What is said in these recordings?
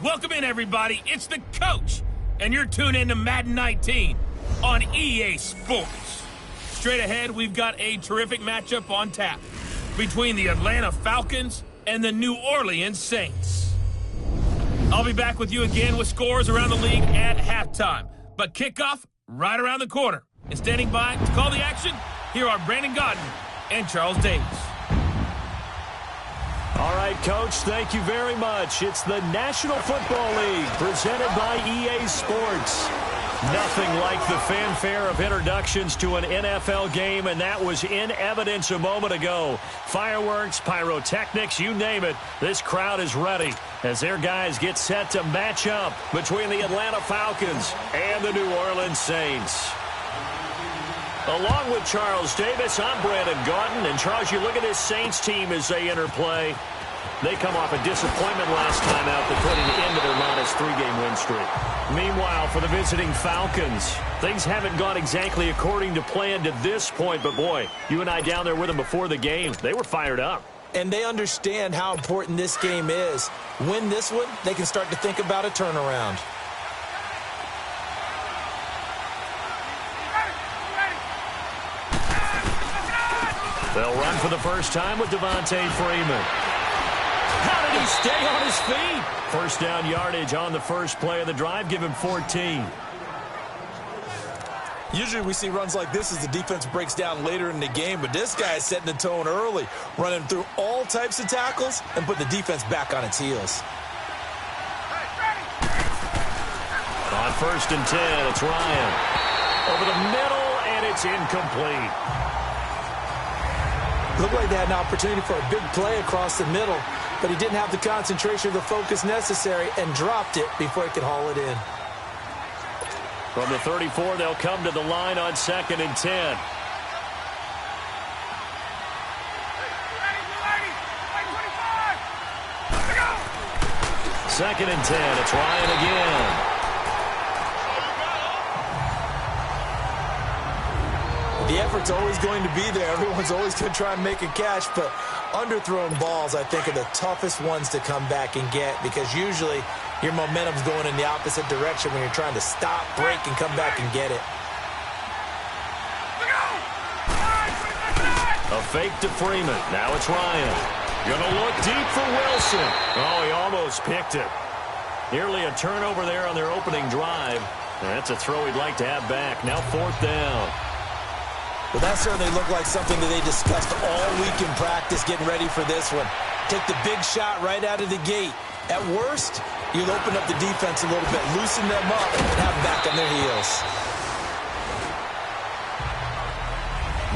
Welcome in, everybody. It's the coach, and you're tuned in to Madden 19 on EA Sports. Straight ahead, we've got a terrific matchup on tap between the Atlanta Falcons and the New Orleans Saints. I'll be back with you again with scores around the league at halftime, but kickoff right around the corner. And standing by to call the action, here are Brandon Godden and Charles Davis. All right, Coach, thank you very much. It's the National Football League presented by EA Sports. Nothing like the fanfare of introductions to an NFL game, and that was in evidence a moment ago. Fireworks, pyrotechnics, you name it, this crowd is ready as their guys get set to match up between the Atlanta Falcons and the New Orleans Saints. Along with Charles Davis, I'm Brandon Godden. And, Charles, you look at this Saints team as they enter play. They come off a disappointment last time out that put an end to their minus 3-game win streak. Meanwhile, for the visiting Falcons, things haven't gone exactly according to plan to this point. But, boy, you and I down there with them before the game, they were fired up. And they understand how important this game is. Win this one, they can start to think about a turnaround. They'll run for the first time with Devontae Freeman. How did he stay on his feet? First down yardage on the first play of the drive. Give him 14. Usually we see runs like this as the defense breaks down later in the game, but this guy is setting the tone early, running through all types of tackles and put the defense back on its heels. On 1st and 10, it's Ryan. Over the middle, and it's incomplete. Looked like they had an opportunity for a big play across the middle, but he didn't have the concentration or the focus necessary and dropped it before he could haul it in. From the 34, they'll come to the line on 2nd and 10. Second and 10, it's Ryan again. The effort's always going to be there. Everyone's always going to try and make a catch, but underthrown balls, I think, are the toughest ones to come back and get because usually your momentum's going in the opposite direction when you're trying to stop, break, and come back and get it. A fake to Freeman. Now it's Ryan. Gonna look deep for Wilson. Oh, he almost picked it. Nearly a turnover there on their opening drive. That's a throw he'd like to have back. Now 4th down. Well, that certainly looked like something that they discussed all week in practice getting ready for this one. Take the big shot right out of the gate. At worst, you'll open up the defense a little bit, loosen them up, and have them back on their heels.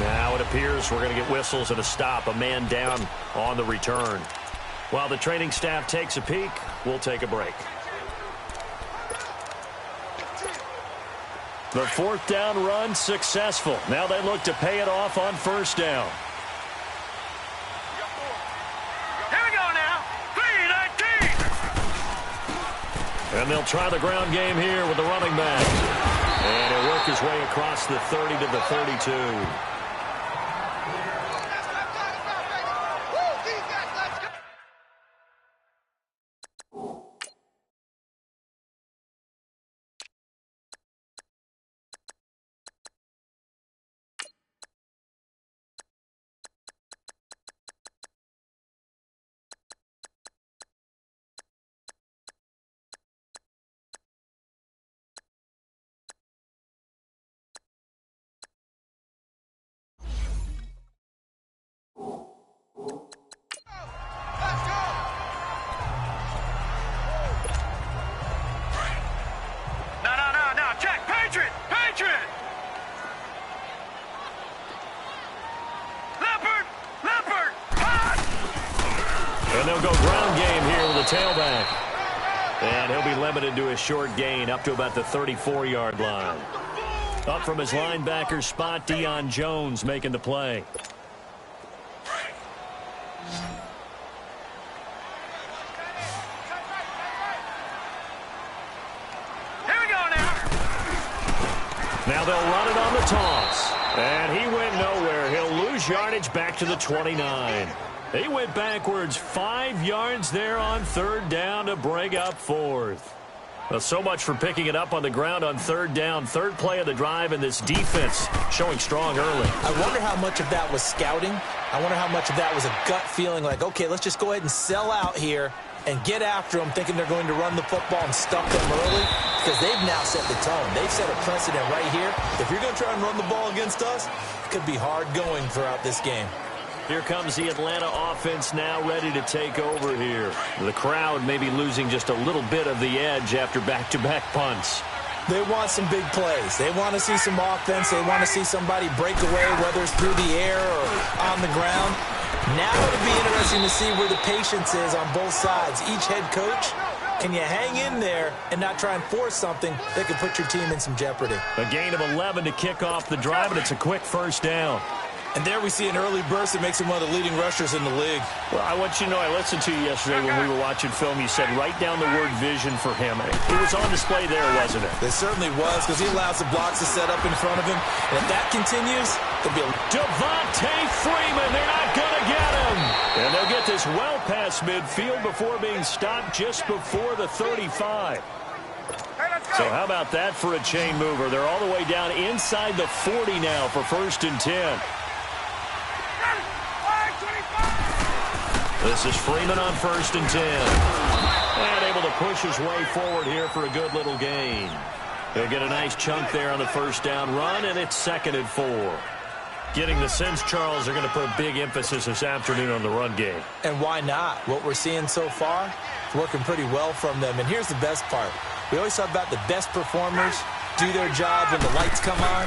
Now it appears we're going to get whistles and a stop, a man down on the return. While the training staff takes a peek, we'll take a break. The 4th down run successful. Now they look to pay it off on 1st down. Here we go now. 3-19. And they'll try the ground game here with the running back. And he'll work his way across the 30 to the 32. And they'll go ground game here with a tailback. And he'll be limited to a short gain up to about the 34-yard line. Up from his linebacker spot, Deion Jones making the play. Here we go now. Now they'll run it on the toss. And he went nowhere. He'll lose yardage back to the 29. He went backwards 5 yards there on third down to bring up fourth. Well, so much for picking it up on the ground on third down. Third play of the drive, and this defense showing strong early. I wonder how much of that was scouting. I wonder how much of that was a gut feeling like, okay, let's just go ahead and sell out here and get after them, thinking they're going to run the football and stuff them early, because they've now set the tone. They've set a precedent right here. If you're going to try and run the ball against us, it could be hard going throughout this game. Here comes the Atlanta offense now ready to take over here. The crowd may be losing just a little bit of the edge after back-to-back punts. They want some big plays. They want to see some offense. They want to see somebody break away, whether it's through the air or on the ground. Now it'll be interesting to see where the patience is on both sides. Each head coach, can you hang in there and not try and force something that could put your team in some jeopardy? A gain of 11 to kick off the drive, and it's a quick first down. And there we see an early burst that makes him one of the leading rushers in the league. Well, I want you to know, I listened to you yesterday when we were watching film. You said write down the word vision for him. It was on display there, wasn't it? It certainly was, because he allows the blocks to set up in front of him. And if that continues, there'll be a... Devontae Freeman, they're not going to get him. And they'll get this well past midfield before being stopped just before the 35. So how about that for a chain mover? They're all the way down inside the 40 now for 1st and 10. This is Freeman on 1st and 10. And able to push his way forward here for a good little gain. He'll get a nice chunk there on the first down run, and it's 2nd and 4. Getting the sense, Charles, they're going to put a big emphasis this afternoon on the run game. And why not? What we're seeing so far is working pretty well from them. And here's the best part. We always talk about the best performers do their job when the lights come on.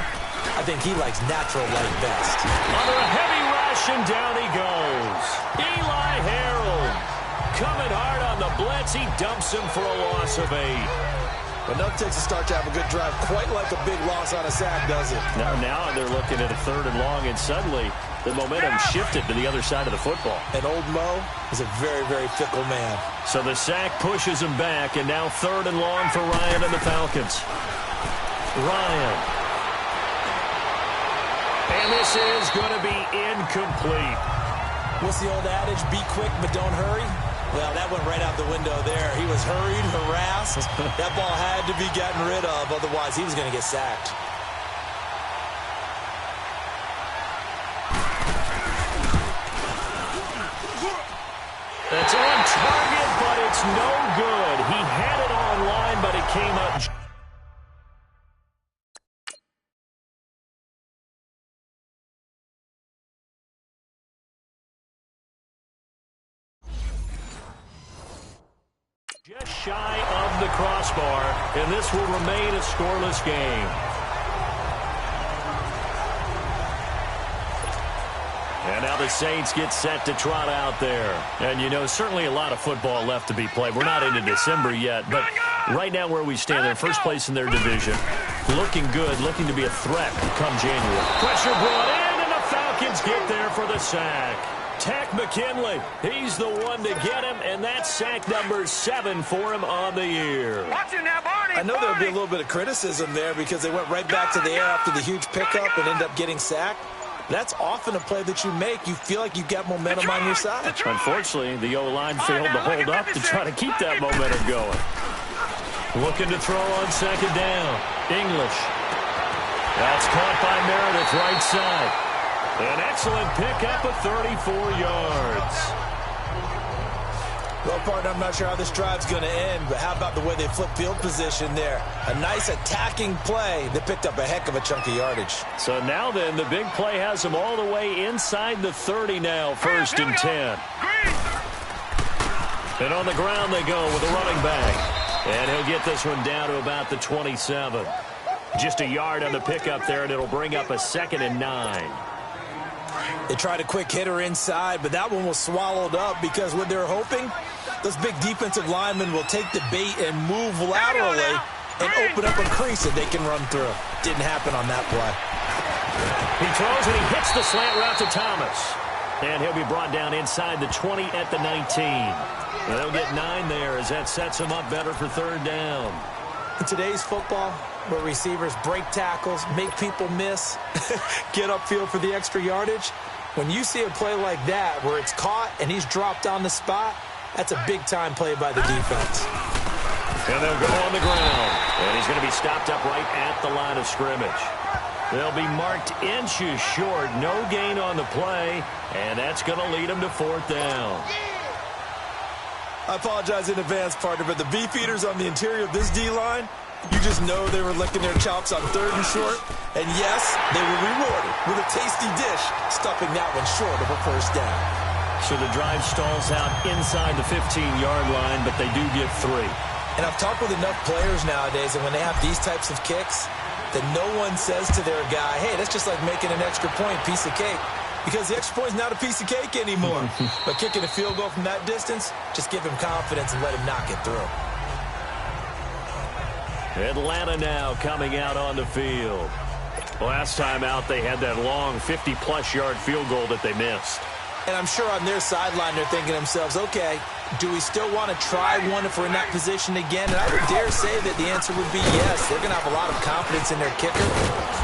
I think he likes natural light best. Under a heavy rush, and down he goes. Eli Harold coming hard on the blitz. He dumps him for a loss of 8. But nothing takes a start to have a good drive quite like a big loss on a sack, does it? Now they're looking at a 3rd and long, and suddenly the momentum shifted to the other side of the football. And old Mo is a very, very fickle man. So the sack pushes him back, and now 3rd and long for Ryan and the Falcons. Ryan. And this is going to be incomplete. What's the old adage? Be quick, but don't hurry. Well, that went right out the window there. He was hurried, harassed. That ball had to be gotten rid of, otherwise he was going to get sacked. It's on target, but it's no good. He had it online, but it came up. Just shy of the crossbar, and this will remain a scoreless game. And now the Saints get set to trot out there. And, you know, certainly a lot of football left to be played. We're not into December yet, but right now where we stand, they're first place in their division. Looking good, looking to be a threat come January. Pressure brought in, and the Falcons get there for the sack. Tack McKinley, he's the one to get him, and that's sack number 7 for him on the year. Watch it now, Barney. I know there'll be a little bit of criticism there because they went right back to the air after the huge pickup and ended up getting sacked. That's often a play that you make. You feel like you've got momentum on your side. Unfortunately, the O-line failed to hold up to try to keep that momentum going. Looking to throw on 2nd down. English. That's caught by Meredith right side. An excellent pickup of 34 yards. Well, partner, I'm not sure how this drive's going to end, but how about the way they flip field position there? A nice attacking play that picked up a heck of a chunk of yardage. So now then, the big play has them all the way inside the 30 now, 1st and 10. And on the ground they go with a running back. And he'll get this one down to about the 27. Just a yard on the pickup there, and it'll bring up a 2nd and 9. They tried a quick hitter inside, but that one was swallowed up because what they're hoping, those big defensive linemen will take the bait and move laterally and open up a crease that they can run through. Didn't happen on that play. He throws and he hits the slant route to Thomas. And he'll be brought down inside the 20 at the 19. They'll get 9 there as that sets him up better for 3rd down. In today's football, where receivers break tackles, make people miss, get upfield for the extra yardage, When you see a play like that where it's caught and he's dropped on the spot, that's a big-time play by the defense. And they'll go on the ground. And he's going to be stopped up right at the line of scrimmage. They'll be marked inches short. No gain on the play. And that's going to lead them to 4th down. I apologize in advance, partner, but the beefeaters on the interior of this D-line, you just know they were licking their chops on 3rd and short. And yes, they were rewarded with a tasty dish, stuffing that one short of a 1st down. So the drive stalls out inside the 15-yard line, but they do get 3. And I've talked with enough players nowadays, and when they have these types of kicks, that no one says to their guy, hey, that's just like making an extra point, piece of cake. Because the extra point is not a piece of cake anymore. But kicking a field goal from that distance, just give him confidence and let him knock it through. Atlanta now coming out on the field. Last time out, they had that long 50-plus yard field goal that they missed. And I'm sure on their sideline, they're thinking to themselves, okay, do we still want to try one if we're in that position again? And I would dare say that the answer would be yes. They're going to have a lot of confidence in their kicker.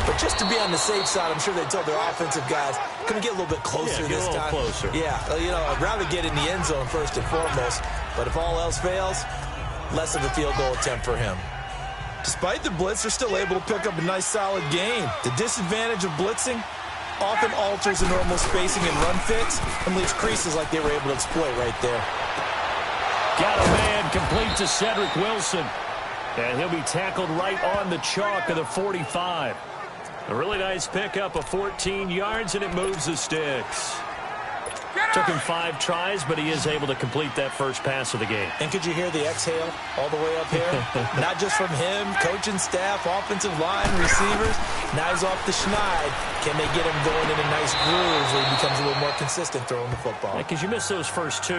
But just to be on the safe side, I'm sure they told their offensive guys, can we get a little bit closer this time? Closer. Yeah, you know, I'd rather get in the end zone first and foremost. But if all else fails, less of a field goal attempt for him. Despite the blitz, they're still able to pick up a nice, solid gain. The disadvantage of blitzing often alters the normal spacing and run fits and leaves creases like they were able to exploit right there. Got a man complete to Cedric Wilson. And he'll be tackled right on the chalk of the 45. A really nice pickup of 14 yards, and it moves the sticks. Took him 5 tries, but he is able to complete that first pass of the game. And could you hear the exhale all the way up here? Not just from him, coaching staff, offensive line, receivers. Now he's off the schneid. Can they get him going in a nice groove where he becomes a little more consistent throwing the football? Because you miss those first 2,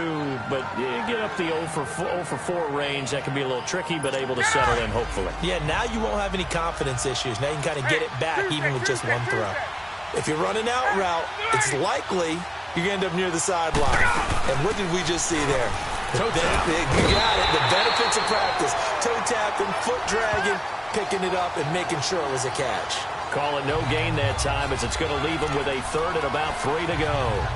but you get up the 0 for 4 range. That can be a little tricky, but able to settle in, hopefully. Yeah, now you won't have any confidence issues. Now you can kind of get it back even with just one throw. If you're running out route, it's likely you end up near the sideline. And what did we just see there? Toe tap. You got it. The benefits of practice. Toe tapping, foot dragging, picking it up, and making sure it was a catch. Call it no gain that time, as it's going to leave them with a 3rd and about 3 to go.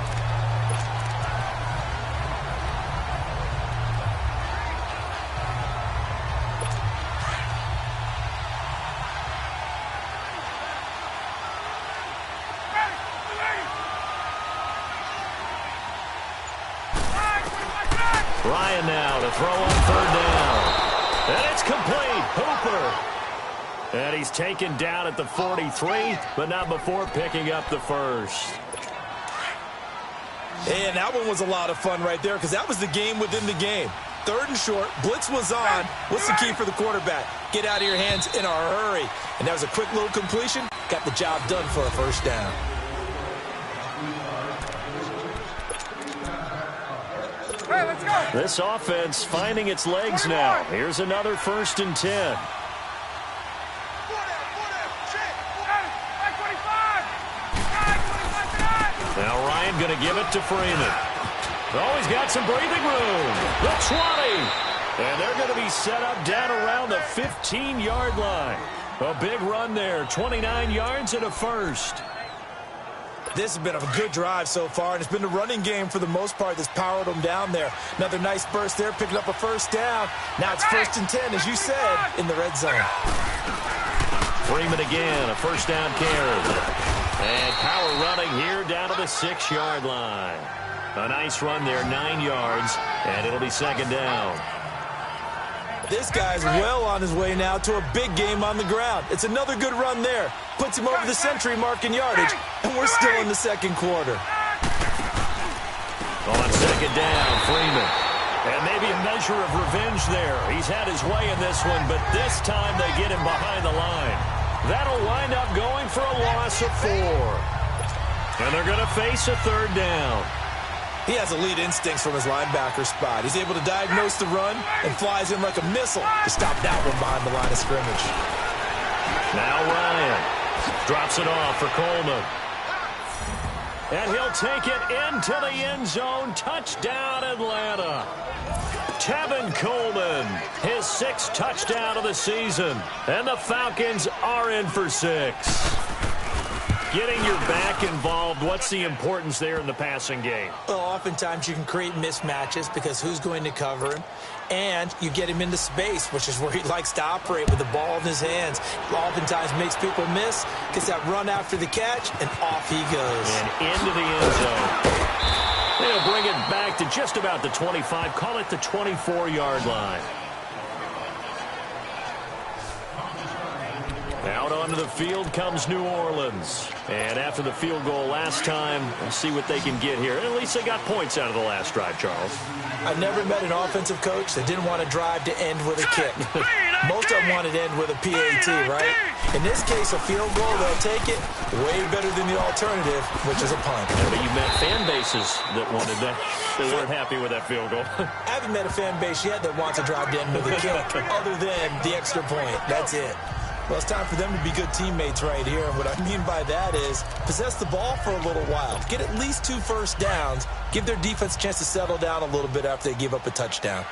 Ryan now to throw on 3rd down. And it's complete. Hooper. And he's taken down at the 43, but not before picking up the first. And that one was a lot of fun right there because that was the game within the game. 3rd and short. Blitz was on. What's the key for the quarterback? Get out of your hands in a hurry. And that was a quick little completion. Got the job done for a 1st down. Hey, let's go. This offense finding its legs now. Here's another 1st and 10. Now Ryan going to give it to Freeman. Oh, he's got some breathing room. The 20. And they're going to be set up down around the 15-yard line. A big run there. 29 yards and a first. This has been a good drive so far, and it's been the running game for the most part that's powered them down there. Another nice burst there, picking up a 1st down. Now it's 1st and 10, as you said, in the red zone. Freeman again, a 1st down carry. And power running here down to the 6-yard line. A nice run there, 9 yards, and it'll be 2nd down. This guy's well on his way now to a big game on the ground. It's another good run there. Puts him over the century mark in yardage, and we're still in the 2nd quarter. On 2nd down, Freeman. And maybe a measure of revenge there. He's had his way in this one, but this time they get him behind the line. That'll wind up going for a loss of 4. And they're going to face a 3rd down. He has elite instincts from his linebacker spot. He's able to diagnose the run and flies in like a missile to stop that one behind the line of scrimmage. Now Ryan drops it off for Coleman. And he'll take it into the end zone. Touchdown, Atlanta. Tevin Coleman, his 6th touchdown of the season. And the Falcons are in for 6. Getting your back involved, what's the importance there in the passing game? Well, oftentimes you can create mismatches because who's going to cover him? And you get him into space, which is where he likes to operate with the ball in his hands. Oftentimes makes people miss, gets that run after the catch, and off he goes. And into the end zone. They'll bring it back to just about the 25, call it the 24-yard line. Out onto the field comes New Orleans. And after the field goal last time, we'll see what they can get here. At least they got points out of the last drive, Charles. I've never met an offensive coach that didn't want to drive to end with a kick. Most of them wanted to end with a PAT, right? In this case, a field goal, they'll take it way better than the alternative, which is a punt. Yeah, but you met fan bases that wanted that. They weren't happy with that field goal. I haven't met a fan base yet that wants to drive to end with a kick other than the extra point. That's it. Well, it's time for them to be good teammates right here. And what I mean by that is possess the ball for a little while. Get at least 2 first downs. Give their defense a chance to settle down a little bit after they give up a touchdown.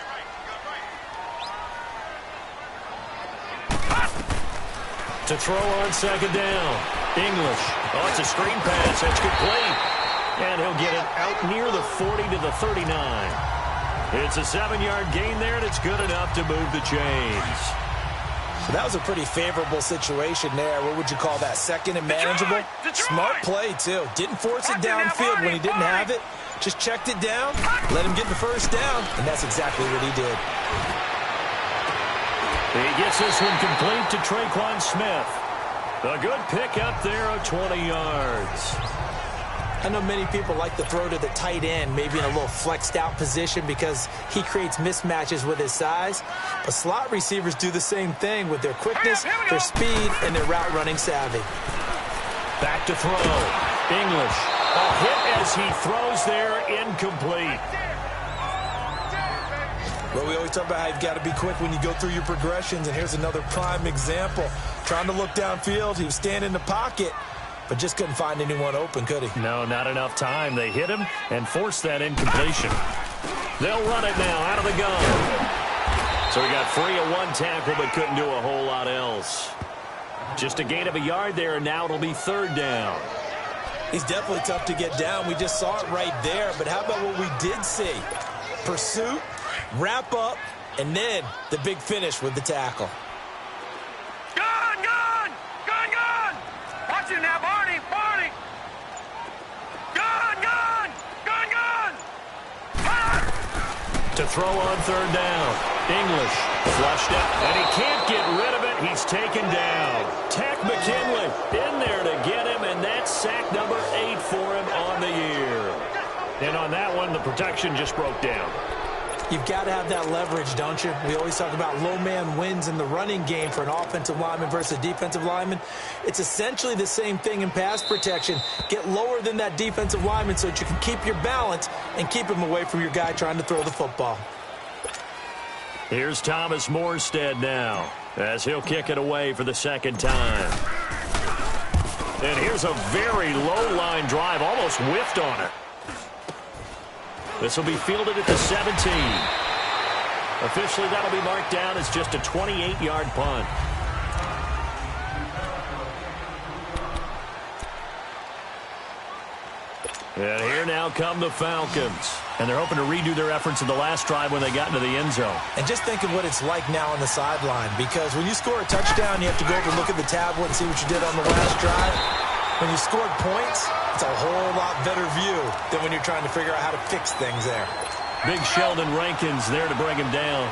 To throw on second down. English. Oh, it's a screen pass. That's complete. And he'll get it out near the 40 to the 39. It's a 7-yard gain there, and it's good enough to move the chains. So that was a pretty favorable situation there. What would you call that? Second and manageable? Smart play, too. Didn't force it downfield when he didn't have it. Just checked it down, let him get the first down, and that's exactly what he did. He gets this one complete to Traquan Smith. A good pickup there of 20 yards. I know many people like to throw to the tight end, maybe in a little flexed out position because he creates mismatches with his size. But slot receivers do the same thing with their quickness, their speed, and their route running savvy. Back to throw. English. A hit as he throws there, incomplete. Well, we always talk about how you've got to be quick when you go through your progressions, and here's another prime example. Trying to look downfield, he was standing in the pocket, but just couldn't find anyone open, could he? No, not enough time. They hit him and forced that incompletion. They'll run it now out of the gun. So he got free of 1 tackle but couldn't do a whole lot else. Just a gain of a yard there, and now it'll be 3rd down. He's definitely tough to get down. We just saw it right there, but how about what we did see? Pursuit, wrap up, and then the big finish with the tackle. Watch it now, Barney! Gun! To throw on 3rd down. English flushed out, and he can't get rid of it. He's taken down. Tack McKinley in there to get him, and that's sack number 8 for him on the year. And on that one, the protection just broke down. You've got to have that leverage, don't you? We always talk about low man wins in the running game for an offensive lineman versus a defensive lineman. It's essentially the same thing in pass protection. Get lower than that defensive lineman so that you can keep your balance and keep him away from your guy trying to throw the football. Here's Thomas Morstead now as he'll kick it away for the 2nd time. And here's a very low line drive, almost whiffed on it. This will be fielded at the 17. Officially, that'll be marked down as just a 28-yard punt. And here now come the Falcons. And they're hoping to redo their efforts in the last drive when they got into the end zone. And just think of what it's like now on the sideline, because when you score a touchdown, you have to go over and look at the tablet and see what you did on the last drive. When you scored points, it's a whole lot better view than when you're trying to figure out how to fix things there. Big Sheldon Rankins there to bring him down.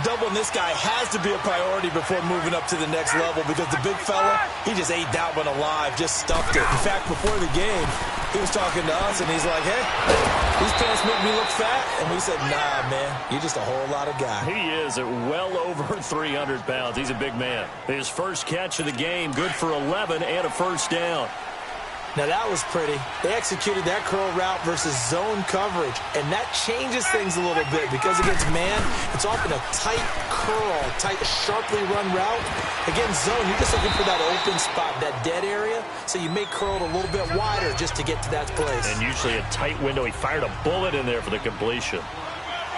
Doubling this guy has to be a priority before moving up to the next level, because the big fella, he just ate that one alive, just stuffed it. In fact, before the game, he was talking to us, and he's like, hey, these pants make me look fat. And we said, nah, man, you're just a whole lot of guy. He is at well over 300 pounds. He's a big man. His first catch of the game, good for 11 and a first down. Now, that was pretty. They executed that curl route versus zone coverage, and that changes things a little bit because against man, it's often a tight curl, tight, sharply run route. Against zone, you're just looking for that open spot, that dead area, so you may curl it a little bit wider just to get to that place. And usually a tight window. He fired a bullet in there for the completion.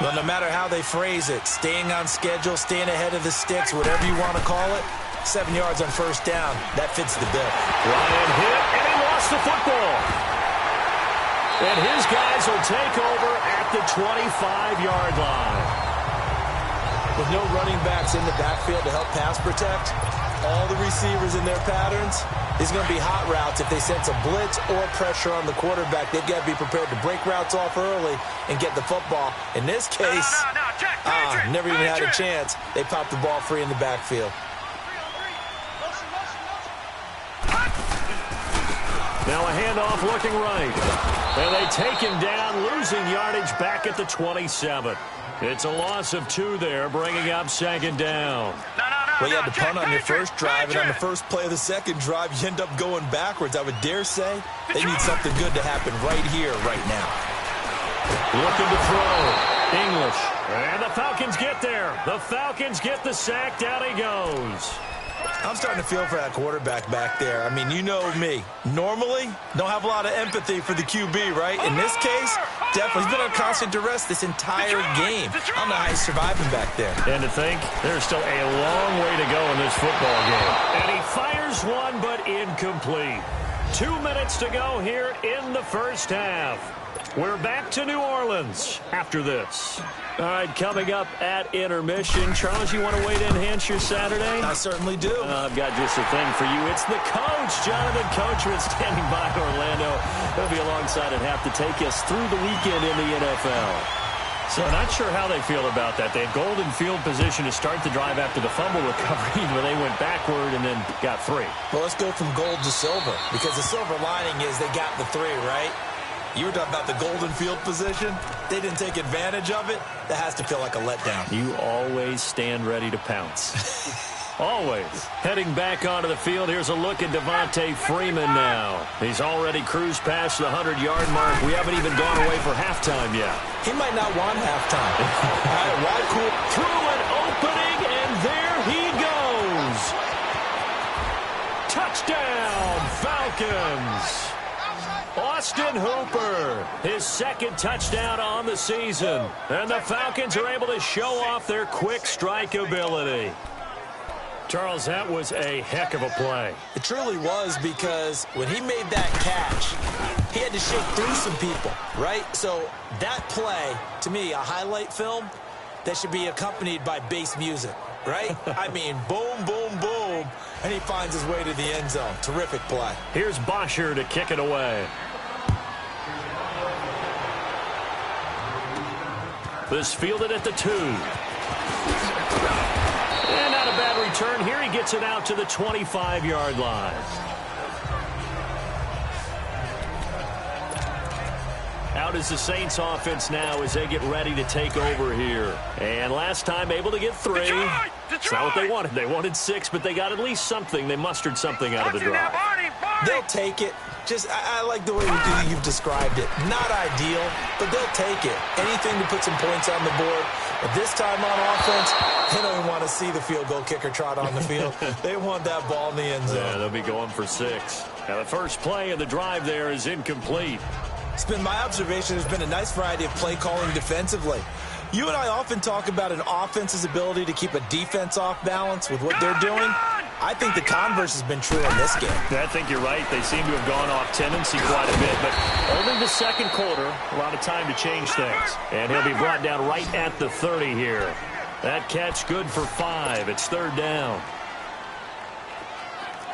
Well, no matter how they phrase it, staying on schedule, staying ahead of the sticks, whatever you want to call it, 7 yards on first down. That fits the bill. Ryan hit, and he lost the football. And his guys will take over at the 25-yard line. With no running backs in the backfield to help pass protect, all the receivers in their patterns, it's going to be hot routes. If they sense a blitz or pressure on the quarterback, they've got to be prepared to break routes off early and get the football. In this case, never even had a chance. They popped the ball free in the backfield. Now a handoff looking right. And they take him down, losing yardage back at the 27. It's a loss of 2 there, bringing up second down. Well, you had to punt on your first drive, and on the first play of the second drive, you end up going backwards. I would dare say they need something good to happen right here, right now. Looking to throw. English. And the Falcons get there. The Falcons get the sack. Down he goes. I'm starting to feel for that quarterback back there. I mean, you know me. Normally, don't have a lot of empathy for the QB, right? In this case, definitely. He's been on constant duress this entire game. I don't know how he's surviving back there. And to think, there's still a long way to go in this football game. And he fires one, but incomplete. 2 minutes to go here in the first half. We're back to New Orleans after this. All right, coming up at intermission. Charles, you want to wait to enhance your Saturday? I certainly do. I've got just a thing for you. It's the coach, Jonathan Coachman, standing by Orlando. He'll be alongside at half to take us through the weekend in the NFL. So not sure how they feel about that. They had golden field position to start the drive after the fumble recovery, but they went backward and then got 3. Well, let's go from gold to silver, because the silver lining is they got the 3, right? You were talking about the golden field position. They didn't take advantage of it. That has to feel like a letdown. You always stand ready to pounce. Always. Heading back onto the field, here's a look at Devontae Freeman now. He's already cruised past the 100-yard mark. We haven't even gone away for halftime yet. He might not want halftime. All right, wide cool. Through an opening, and there he goes. Touchdown, Falcons. Austin Hooper, his second touchdown on the season. And the Falcons are able to show off their quick strike ability. Charles, that was a heck of a play. It truly was, because when he made that catch, he had to shake through some people, right? So that play, to me, a highlight film that should be accompanied by bass music, right? I mean, boom, boom, boom, and he finds his way to the end zone. Terrific play. Here's Bosher to kick it away. This fielded at the 2. And not a bad return here. He gets it out to the 25-yard line. Out is the Saints offense now as they get ready to take over here. And last time able to get 3. It's not what they wanted. They wanted 6, but they got at least something. They mustered something out of the drive. They'll take it. I like the way you've described it. Not ideal, but they'll take it. Anything to put some points on the board. But this time on offense, they don't even want to see the field goal kicker trot on the field. They want that ball in the end zone. Yeah, they'll be going for 6. Now the first play of the drive there is incomplete. It's been my observation there's been a nice variety of play calling defensively. You and I often talk about an offense's ability to keep a defense off balance with what they're doing. I think the converse has been true in this game. I think you're right. They seem to have gone off tendency quite a bit, but only the second quarter, a lot of time to change things. And he'll be brought down right at the 30 here. That catch good for 5. It's 3rd down.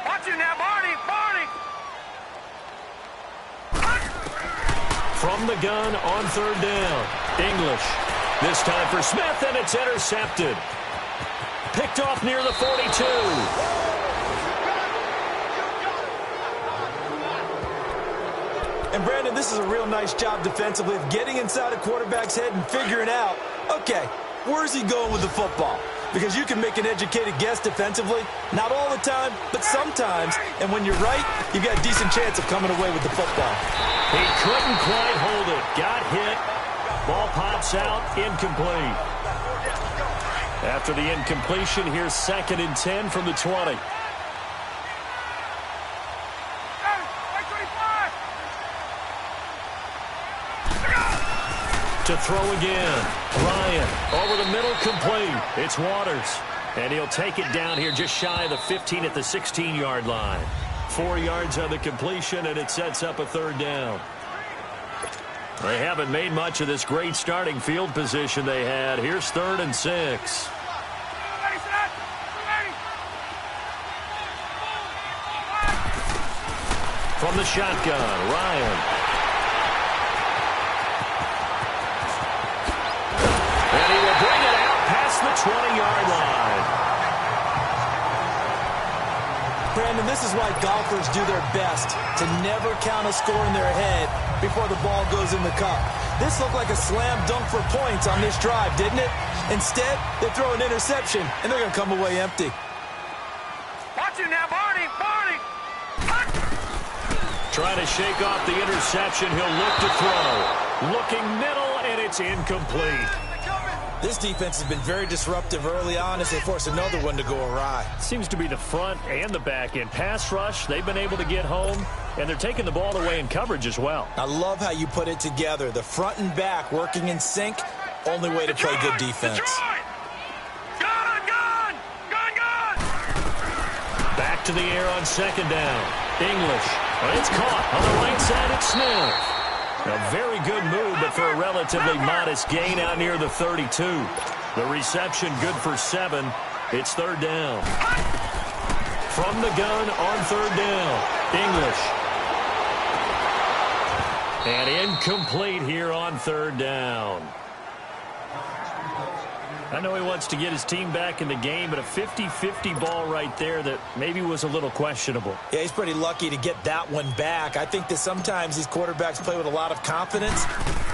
Watch it now, Barney! From the gun on 3rd down. English. This time for Smith, and it's intercepted. Picked off near the 42. And Brandon, this is a real nice job defensively of getting inside a quarterback's head and figuring out, okay, where's he going with the football? Because you can make an educated guess defensively, not all the time, but sometimes. And when you're right, you've got a decent chance of coming away with the football. He couldn't quite hold it. Got hit. Ball pops out, incomplete. After the incompletion, here's 2nd and 10 from the 20. To throw again. Ryan over the middle, complete. It's Waters. And he'll take it down here just shy of the 15 at the 16-yard line. 4 yards on the completion, and it sets up a third down. They haven't made much of this great starting field position they had. Here's 3rd and 6. From the shotgun, Ryan. And he will bring it out past the 20-yard line. Brandon, this is why golfers do their best to never count a score in their head before the ball goes in the cup. This looked like a slam dunk for points on this drive, didn't it? Instead, they throw an interception, and they're going to come away empty. Watch it now, Barney! Barney! Trying to shake off the interception. He'll look to throw. Looking middle, and it's incomplete. This defense has been very disruptive early on as they force another one to go awry. Seems to be the front and the back end. Pass rush, they've been able to get home, and they're taking the ball away in coverage as well. I love how you put it together. The front and back working in sync. Only way to play good defense. Gun! Back to the air on 2nd down. English. Well, it's caught on the right side. It's Smith. A very good move, but for a relatively modest gain out near the 32. The reception good for 7. It's 3rd down. From the gun on 3rd down. English. And incomplete here on 3rd down. I know he wants to get his team back in the game, but a 50-50 ball right there that maybe was a little questionable. Yeah, he's pretty lucky to get that one back. I think that sometimes these quarterbacks play with a lot of confidence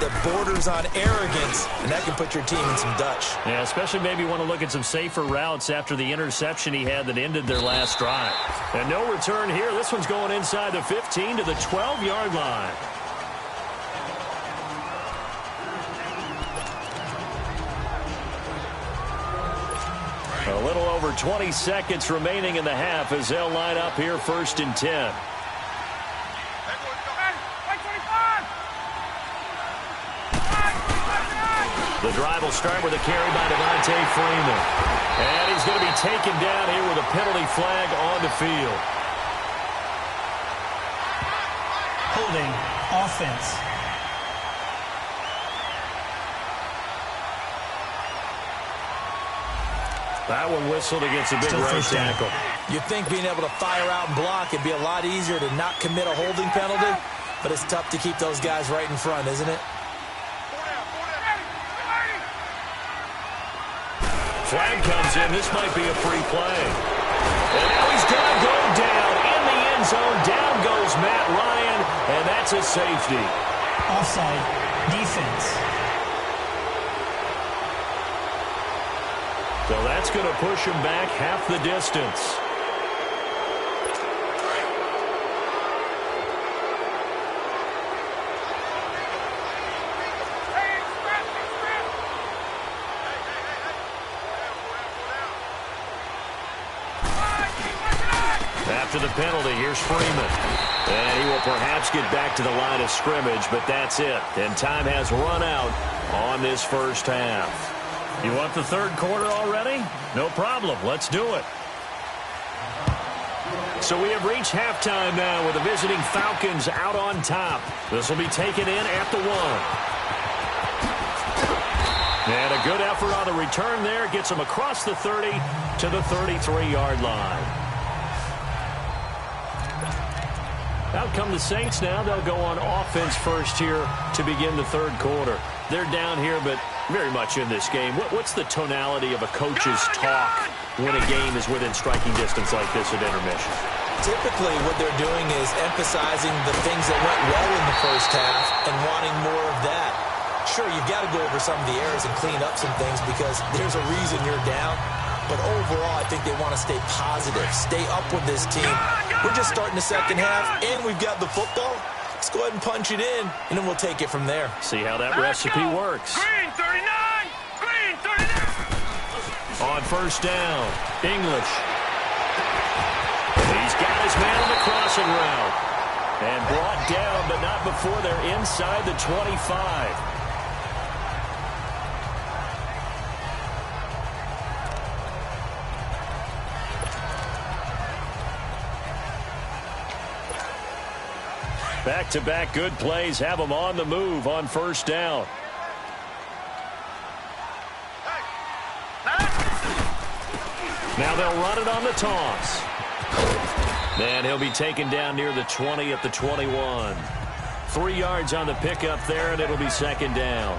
that borders on arrogance, and that can put your team in some Dutch. Yeah, especially maybe want to look at some safer routes after the interception he had that ended their last drive. And no return here. This one's going inside the 15 to the 12-yard line. A little over 20 seconds remaining in the half as they'll line up here 1st and 10. The drive will start with a carry by Devontae Freeman. And he's going to be taken down here with a penalty flag on the field. Holding offense. That one whistled against a big right tackle. You'd think being able to fire out and block it'd be a lot easier to not commit a holding penalty, but it's tough to keep those guys right in front, isn't it? Flag comes in. This might be a free play. And now he's going to go down in the end zone. Down goes Matt Ryan, and that's a safety. Offside defense. So that's going to push him back half the distance. After the penalty, here's Freeman. And he will perhaps get back to the line of scrimmage, but that's it. And time has run out on this first half. You want the third quarter already? No problem. Let's do it. So we have reached halftime now with the visiting Falcons out on top. This will be taken in at the 1. And a good effort on the return there. Gets him across the 30 to the 33-yard line. Out come the Saints now. They'll go on offense first here to begin the third quarter. They're down here, but very much in this game. What's the tonality of a coach's talk when a game is within striking distance like this at intermission? Typically, what they're doing is emphasizing the things that went well in the first half and wanting more of that. Sure, you've got to go over some of the errors and clean up some things because there's a reason you're down. But overall, I think they want to stay positive, stay up with this team. We're just starting the second half, and we've got the football. Let's go ahead and punch it in, and then we'll take it from there. See how that recipe works. Green 39! Green 39! On first down, English. He's got his man on the crossing route. And brought down, but not before they're inside the 25. Back-to-back good plays have them on the move on first down. Now they'll run it on the toss. And he'll be taken down near the 20 at the 21. 3 yards on the pickup there, and it'll be second down.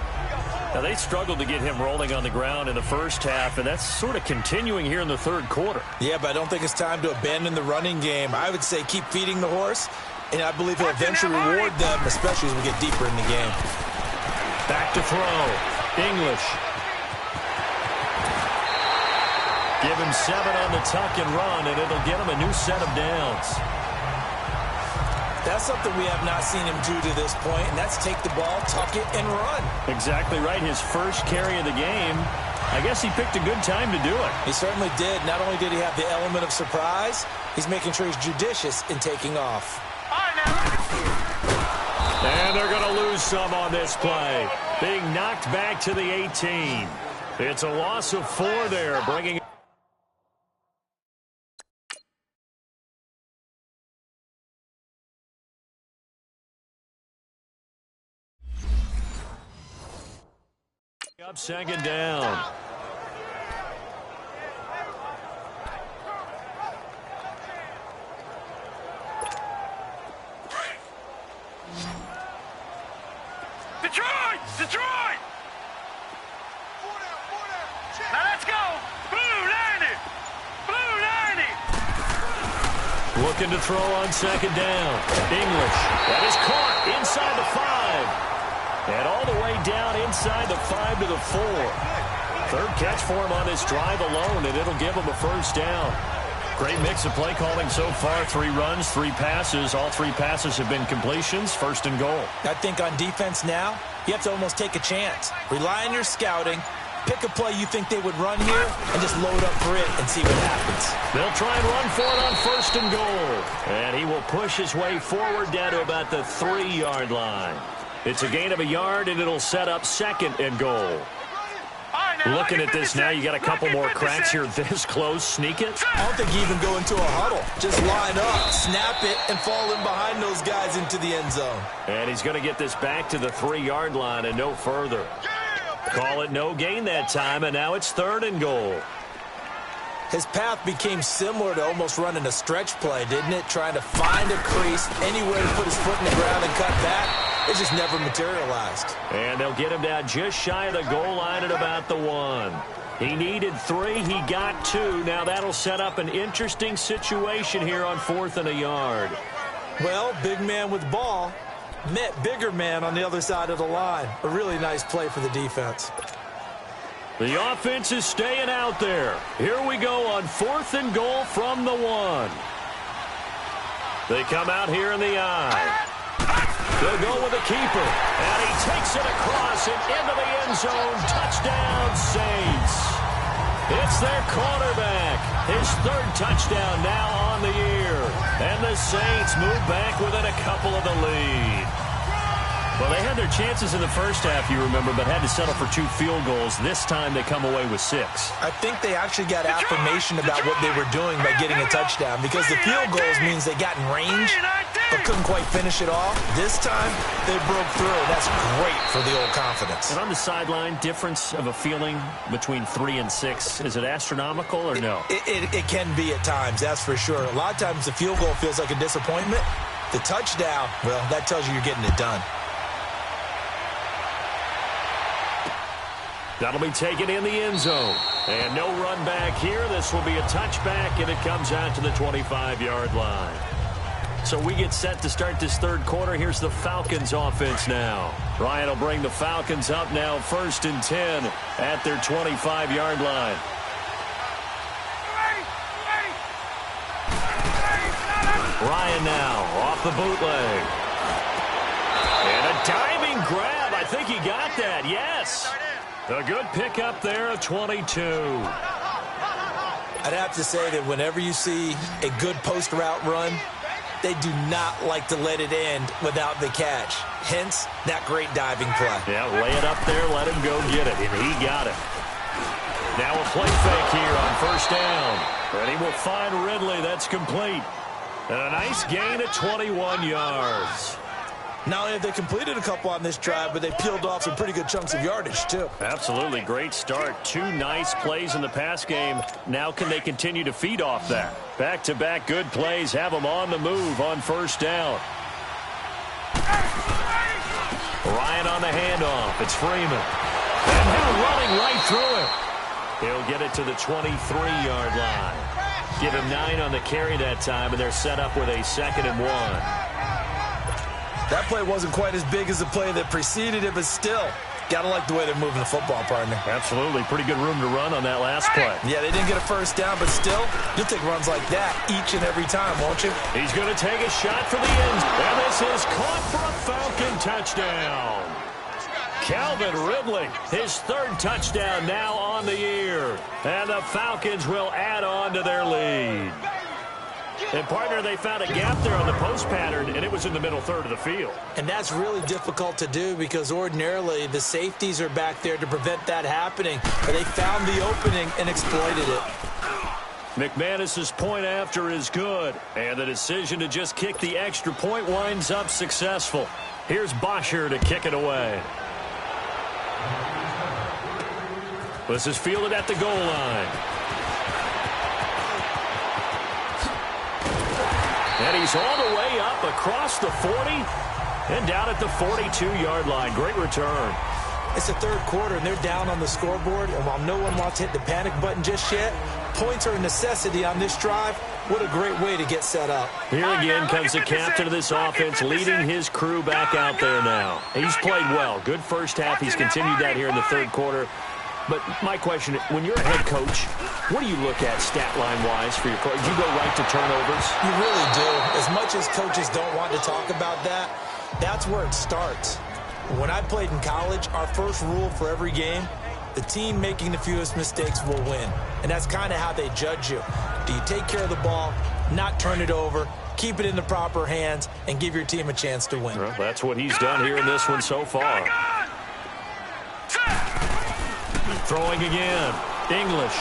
Now, they struggled to get him rolling on the ground in the first half, and that's sort of continuing here in the third quarter. Yeah, but I don't think it's time to abandon the running game. I would say keep feeding the horse, and I believe he'll eventually reward them, especially as we get deeper in the game. Back to throw. English. Give him 7 on the tuck and run, and it'll get him a new set of downs. That's something we have not seen him do to this point, and that's take the ball, tuck it, and run. Exactly right. His first carry of the game. I guess he picked a good time to do it. He certainly did. Not only did he have the element of surprise, he's making sure he's judicious in taking off. And they're going to lose some on this play. Being knocked back to the 18. It's a loss of 4 there, bringing up second down. Detroit! Detroit! Now let's go! Blue 90! Blue 90! Looking to throw on second down. English. That is caught inside the 5. And all the way down inside the 5 to the 4. Third catch for him on this drive alone, and it'll give him a first down. Great mix of play calling so far. 3 runs, 3 passes. All 3 passes have been completions. First and goal. I think on defense now, you have to almost take a chance. Rely on your scouting. Pick a play you think they would run here, and just load up for it and see what happens. They'll try and run for it on first and goal. And he will push his way forward down to about the 3-yard line. It's a gain of a yard, and it'll set up second and goal. Looking at this now, you got a couple more cracks here this close. Sneak it. I don't think you even go into a huddle. Just line up, snap it, and fall in behind those guys into the end zone. And he's going to get this back to the 3-yard line and no further. Call it no gain that time, and now it's third and goal. His path became similar to almost running a stretch play, didn't it? Trying to find a crease, anywhere to put his foot in the ground and cut back. It just never materialized. And they'll get him down just shy of the goal line at about the 1. He needed 3. He got 2. Now that'll set up an interesting situation here on 4th and a yard. Well, big man with ball met bigger man on the other side of the line. A really nice play for the defense. The offense is staying out there. Here we go on 4th and goal from the 1. They come out here in the I. They'll go with the keeper, and he takes it across and into the end zone. Touchdown, Saints. It's their quarterback. His 3rd touchdown now on the year. And the Saints move back within a couple of the lead. Well, they had their chances in the first half, you remember, but had to settle for 2 field goals. This time they come away with 6. I think they actually got affirmation about what they were doing by getting a touchdown, because the field goals means they got in range but couldn't quite finish it off. This time they broke through. That's great for the old confidence. And on the sideline, difference of a feeling between 3 and 6, is it astronomical or no? It can be at times, that's for sure. A lot of times the field goal feels like a disappointment. The touchdown, well, that tells you you're getting it done. That'll be taken in the end zone. And no run back here. This will be a touchback, and it comes out to the 25-yard line. So we get set to start this third quarter. Here's the Falcons offense now. Ryan will bring the Falcons up now 1st and 10 at their 25-yard line. Ryan now off the bootleg. And a diving grab. I think he got that. Yes. A good pickup there of 22. I'd have to say that whenever you see a good post route run, they do not like to let it end without the catch. Hence, that great diving play. Yeah, lay it up there, let him go get it, and he got it. Now a play fake here on 1st down. And he will find Ridley. That's complete. And a nice gain at 21 yards. Not only have they completed a couple on this drive, but they peeled off some pretty good chunks of yardage, too. Absolutely great start. 2 nice plays in the pass game. Now can they continue to feed off that? Back-to-back good plays have them on the move on first down. Ryan on the handoff. It's Freeman. And now running right through it. He'll get it to the 23-yard line. Give him 9 on the carry that time, and they're set up with a 2nd and 1. That play wasn't quite as big as the play that preceded it, but still, gotta like the way they're moving the football, partner. Absolutely. Pretty good room to run on that last play. Yeah, they didn't get a first down, but still, you'll take runs like that each and every time, won't you? He's going to take a shot for the end. And this is caught for a Falcon touchdown. Calvin Ridley, his 3rd touchdown now on the year. And the Falcons will add on to their lead. And, partner, they found a gap there on the post pattern, and it was in the middle third of the field. And that's really difficult to do because ordinarily the safeties are back there to prevent that happening. But they found the opening and exploited it. McManus's point after is good, and the decision to just kick the extra point winds up successful. Here's Bosher to kick it away. This is fielded at the goal line. And he's all the way up across the 40 and down at the 42-yard line. Great return. It's the 3rd quarter, and they're down on the scoreboard. And while no one wants to hit the panic button just yet, points are a necessity on this drive. What a great way to get set up. Here again comes the captain of this offense, leading his crew back out there now. He's played well. Good first half. He's continued that here in the 3rd quarter. But my question, when you're a head coach, what do you look at stat line-wise for your coach? Do you go right to turnovers? You really do. As much as coaches don't want to talk about that, that's where it starts. When I played in college, our first rule for every game, the team making the fewest mistakes will win. And that's kind of how they judge you. Do you take care of the ball, not turn it over, keep it in the proper hands, and give your team a chance to win? Well, that's what he's done here in this one so far. Throwing again. English.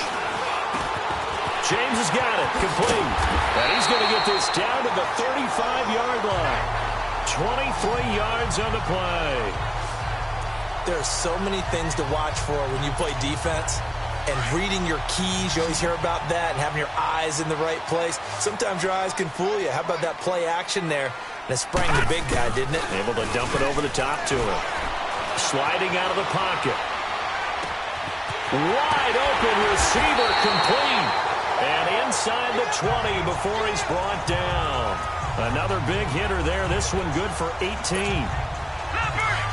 James has got it. Complete. And he's going to get this down to the 35-yard line. 23 yards on the play. There are so many things to watch for when you play defense. And reading your keys, you always hear about that, and having your eyes in the right place. Sometimes your eyes can fool you. How about that play action there? And it sprang the big guy, didn't it? Able to dump it over the top to him. Sliding out of the pocket. Wide open receiver complete. And inside the 20 before he's brought down. Another big hitter there. This one good for 18.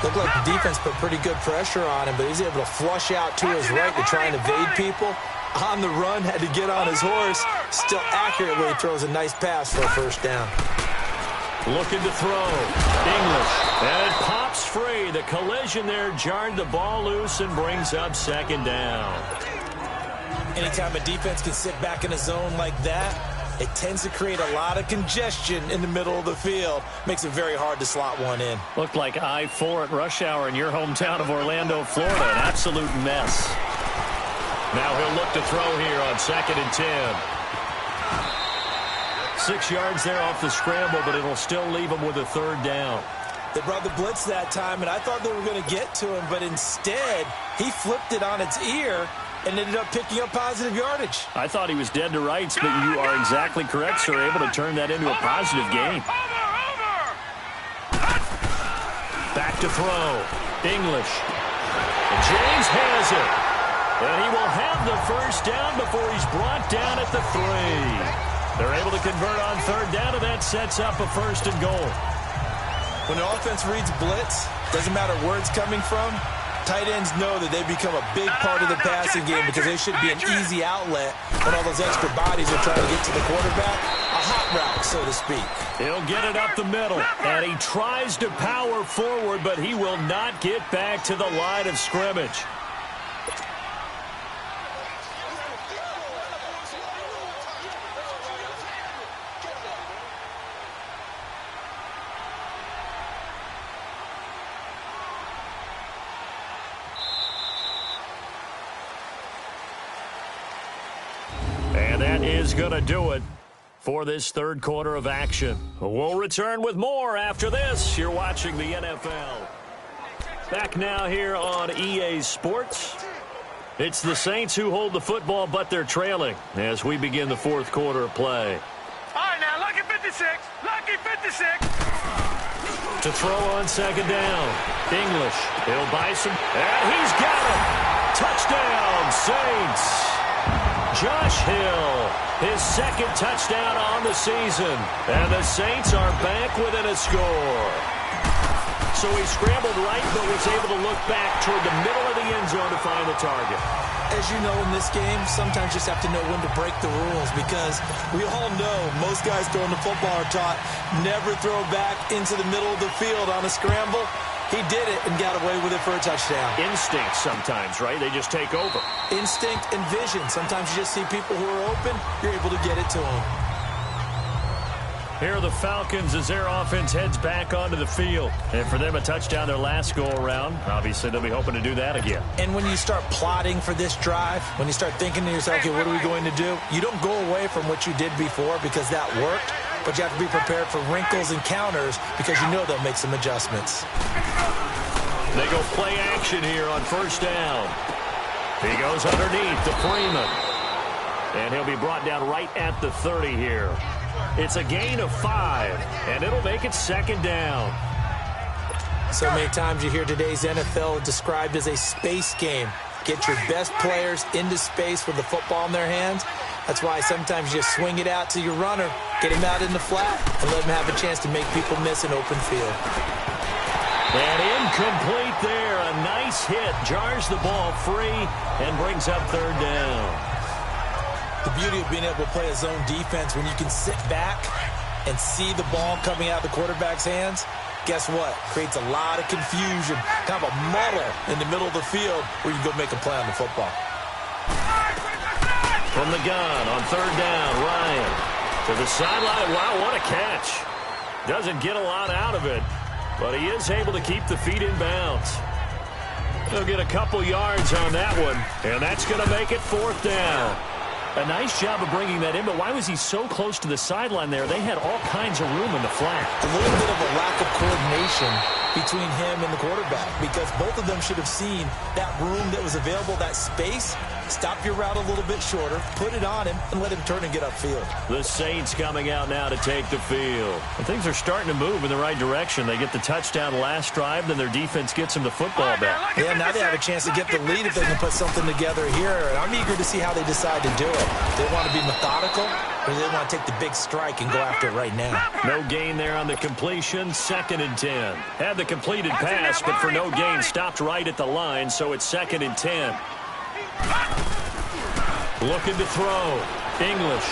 Looked like the defense put pretty good pressure on him, but he's able to flush out to his right to try and evade people. On the run, had to get on his horse. Still accurately throws a nice pass for a first down. Looking to throw. English. And it pops free. The collision there jarred the ball loose and brings up 2nd down. Anytime a defense can sit back in a zone like that, it tends to create a lot of congestion in the middle of the field. Makes it very hard to slot one in. Looked like I-4 at rush hour in your hometown of Orlando, Florida. An absolute mess. Now he'll look to throw here on 2nd and 10. 6 yards there off the scramble, but it'll still leave him with a 3rd down. They brought the blitz that time, and I thought they were going to get to him, but instead, he flipped it on its ear and ended up picking up positive yardage. I thought he was dead to rights, but you are exactly correct, sir. Able to turn that into a positive gain. Back to throw. English. And James has it. And he will have the first down before he's brought down at the 3. They're able to convert on 3rd down, and that sets up a 1st and goal. When the offense reads blitz, doesn't matter where it's coming from, tight ends know that they become a big part of the passing game because they should be an easy outlet when all those extra bodies are trying to get to the quarterback. A hot route, so to speak. He'll get it up the middle, and he tries to power forward, but he will not get back to the line of scrimmage. And that is going to do it. for this third quarter of action. We'll return with more after this. You're watching the NFL. Back now here on EA Sports. It's the Saints who hold the football, but they're trailing as we begin the fourth quarter of play. All right, now, lucky 56. Lucky 56. To throw on second down. English. He'll buy some. And he's got it. Touchdown, Saints. Josh Hill, his second touchdown on the season. And the Saints are back within a score. So he scrambled right, but was able to look back toward the middle of the end zone to find the target. As you know, in this game, sometimes you just have to know when to break the rules, because we all know most guys throwing the football are taught never throw back into the middle of the field on a scramble. He did it and got away with it for a touchdown. Instinct sometimes, right? They just take over. Instinct and vision. Sometimes you just see people who are open, you're able to get it to them. Here are the Falcons as their offense heads back onto the field. And for them, a touchdown their last go-around. Obviously, they'll be hoping to do that again. And when you start plotting for this drive, when you start thinking to yourself, okay, what are we going to do? You don't go away from what you did before because that worked, but you have to be prepared for wrinkles and counters because you know they'll make some adjustments. They go play action here on first down. He goes underneath to Freeman. And he'll be brought down right at the 30 here. It's a gain of 5, and it'll make it second down. So many times you hear today's NFL described as a space game. Get your best players into space with the football in their hands. That's why sometimes you just swing it out to your runner, get him out in the flat, and let him have a chance to make people miss an open field. And incomplete there. A nice hit. Jars the ball free and brings up third down. The beauty of being able to play a zone defense when you can sit back and see the ball coming out of the quarterback's hands, guess what? Creates a lot of confusion, kind of a muddle in the middle of the field where you can go make a play on the football. From the gun on third down, Ryan to the sideline. Wow, what a catch. Doesn't get a lot out of it, but he is able to keep the feet in bounds. He'll get a couple yards on that one, and that's going to make it fourth down. A nice job of bringing that in, but why was he so close to the sideline there? They had all kinds of room in the flat. A little bit of a lack of coordination between him and the quarterback, because both of them should have seen that room that was available, that space. Stop your route a little bit shorter, put it on him, and let him turn and get upfield. The Saints coming out now to take the field. And things are starting to move in the right direction. They get the touchdown last drive, then their defense gets them the football back. Yeah, now they have a chance to get the lead if they can put something together here. And I'm eager to see how they decide to do it. They want to be methodical, or they want to take the big strike and go after it right now. No gain there on the completion. 2nd and 10. Had the completed pass, but for no gain, stopped right at the line, so it's 2nd and 10. Looking to throw. English.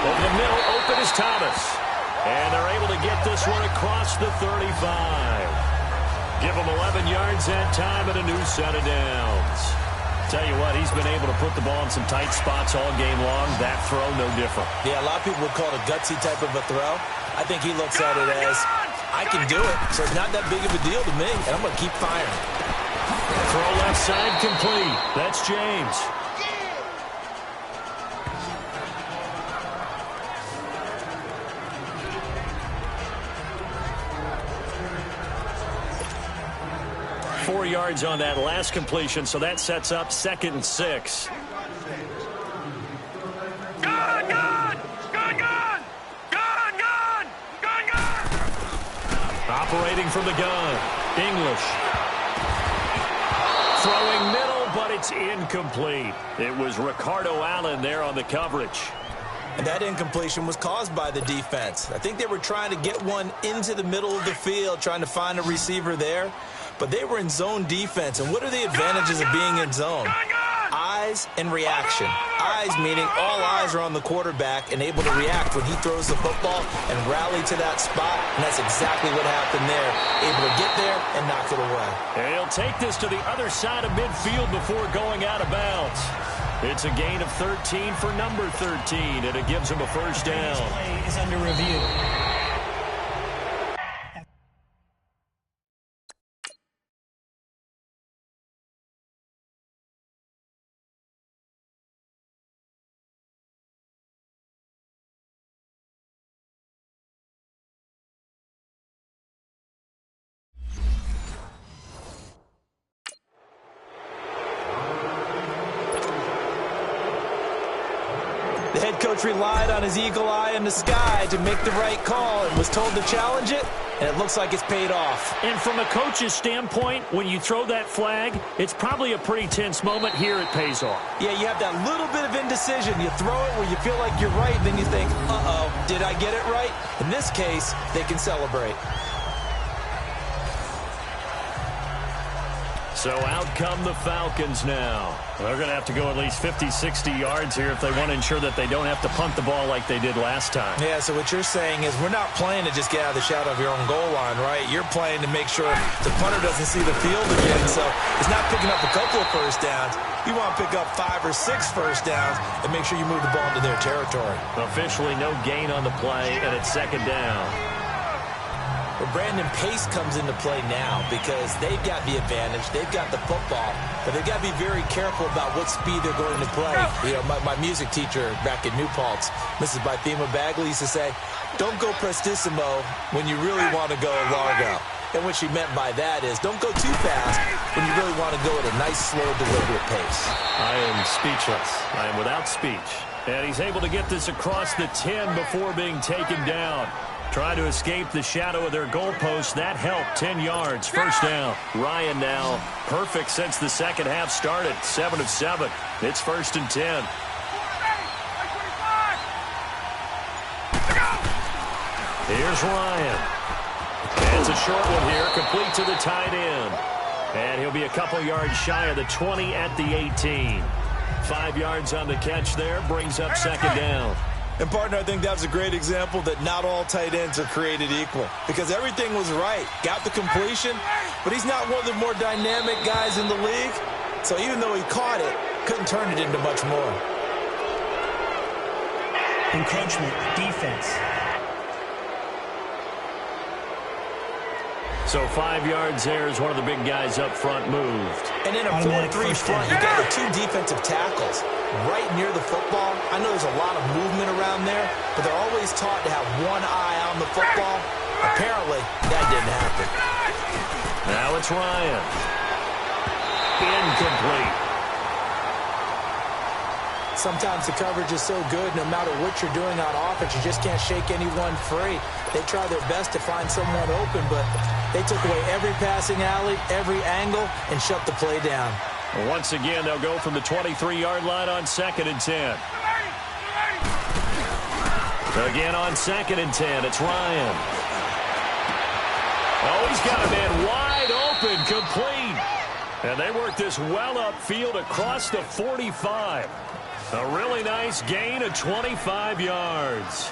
Over the middle, open is Thomas. And they're able to get this one across the 35. Give him 11 yards that time and a new set of downs. Tell you what, he's been able to put the ball in some tight spots all game long. That throw, no different. Yeah, a lot of people would call it a gutsy type of a throw. I think he looks at it as, I can do it, so it's not that big of a deal to me, and I'm going to keep firing. Throw left side complete. That's James. Four yards on that last completion, so that sets up 2nd and 6. Gun, gun! Gun, gun! Gun, gun! Gun, gun! Operating from the gun. English. Throwing middle, but it's incomplete. It was Ricardo Allen there on the coverage. And that incompletion was caused by the defense. I think they were trying to get one into the middle of the field, trying to find a receiver there. But they were in zone defense. And what are the advantages of being in zone? Eyes and reaction. Eyes meaning all eyes are on the quarterback and able to react when he throws the football and rally to that spot. And that's exactly what happened there. Able to get there and knock it away. And he'll take this to the other side of midfield before going out of bounds. It's a gain of 13 for number 13, and it gives him a first down. This play is under review. The head coach relied on his eagle eye in the sky to make the right call and was told to challenge it, and it looks like it's paid off. And from a coach's standpoint, when you throw that flag, it's probably a pretty tense moment. Here it pays off. Yeah, you have that little bit of indecision. You throw it where you feel like you're right, then you think, uh-oh, did I get it right? In this case, they can celebrate. So out come the Falcons now. They're going to have to go at least 50, 60 yards here if they want to ensure that they don't have to punt the ball like they did last time. Yeah, so what you're saying is we're not playing to just get out of the shadow of your own goal line, right? You're playing to make sure the punter doesn't see the field again. So it's not picking up a couple of first downs. You want to pick up 5 or 6 first downs and make sure you move the ball into their territory. Officially no gain on the play, and it's second down. Well, Brandon, pace comes into play now because they've got the advantage. They've got the football, but they've got to be very careful about what speed they're going to play. You know, my music teacher back in New Paltz, Mrs. Bythema Bagley, used to say, don't go prestissimo when you really want to go largo. And what she meant by that is don't go too fast when you really want to go at a nice, slow, deliberate pace. I am speechless. I am without speech. And he's able to get this across the 10 before being taken down. Trying to escape the shadow of their goalpost. That helped. 10 yards. First down. Ryan now perfect since the second half started. 7 of 7. It's first and 10. Here's Ryan. And it's a short one here. Complete to the tight end. And he'll be a couple yards shy of the 20 at the 18. 5 yards on the catch there. Brings up second down. And, partner, I think that was a great example that not all tight ends are created equal because everything was right. Got the completion, but he's not one of the more dynamic guys in the league. So even though he caught it, couldn't turn it into much more. Encroachment, defense. So 5 yards there as one of the big guys up front moved. And in a 4-3 front, you got the 2 defensive tackles right near the football. I know there's a lot of movement around there, but they're always taught to have one eye on the football. Apparently, that didn't happen. Now it's Ryan. Incomplete. Sometimes the coverage is so good, no matter what you're doing on offense, you just can't shake anyone free. They try their best to find someone open, but they took away every passing alley, every angle, and shut the play down. Once again, they'll go from the 23-yard line on 2nd and 10. Again on 2nd and 10, it's Ryan. Oh, he's got a man wide open, complete. And they work this well upfield across the 45. A really nice gain of 25 yards.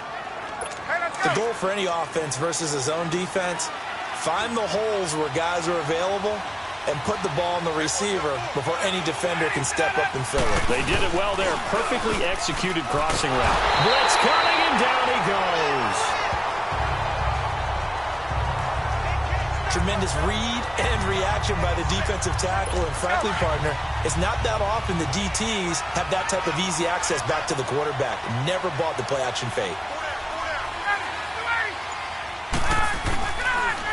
The goal for any offense versus a zone defense, find the holes where guys are available and put the ball on the receiver before any defender can step up and fill it. They did it well there. Perfectly executed crossing route. Blitz coming, and down he goes. Tremendous read and reaction by the defensive tackle. And frankly, partner, it's not that often the DTs have that type of easy access back to the quarterback. Never bought the play-action fake.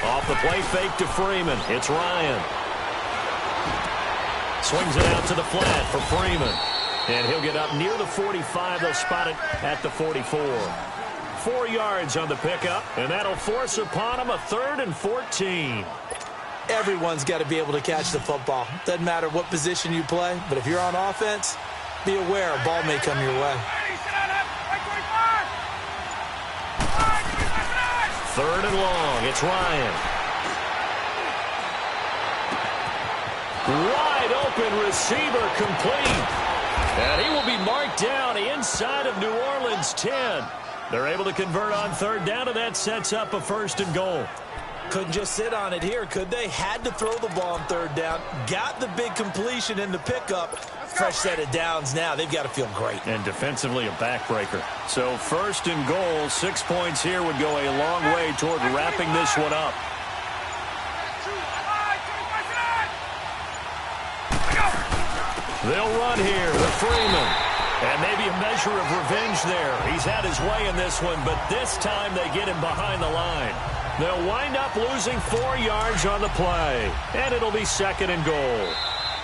Off the play fake to Freeman. It's Ryan. Swings it out to the flat for Freeman. And he'll get up near the 45. They'll spot it at the 44. 4 yards on the pickup, and that'll force upon him a 3rd and 14. Everyone's got to be able to catch the football. Doesn't matter what position you play, but if you're on offense, be aware a ball may come your way. 3rd and long. It's Ryan. Wide open receiver complete. And he will be marked down inside of New Orleans 10. They're able to convert on 3rd down, and that sets up a 1st and goal. Couldn't just sit on it here, could they? Had to throw the ball on 3rd down. Got the big completion in the pickup. Fresh set of downs now. They've got to feel great. And defensively a backbreaker. So 1st and goal, 6 points here would go a long way toward wrapping this one up. They'll run here with Freeman. And maybe a measure of revenge there. He's had his way in this one, but this time they get him behind the line. They'll wind up losing 4 yards on the play. And it'll be 2nd and goal.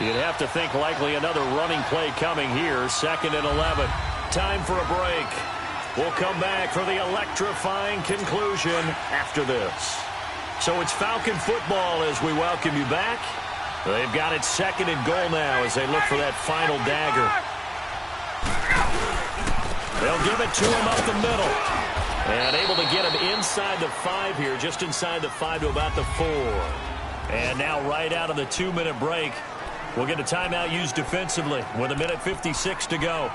You'd have to think likely another running play coming here. 2nd and 11. time for a break. We'll come back for the electrifying conclusion after this. So it's Falcon football as we welcome you back. They've got it second and goal now as they look for that final dagger. They'll give it to him up the middle. And able to get him inside the 5 here, just inside the 5 to about the 4. And now right out of the 2-minute break, we'll get a timeout used defensively with 1:56 to go.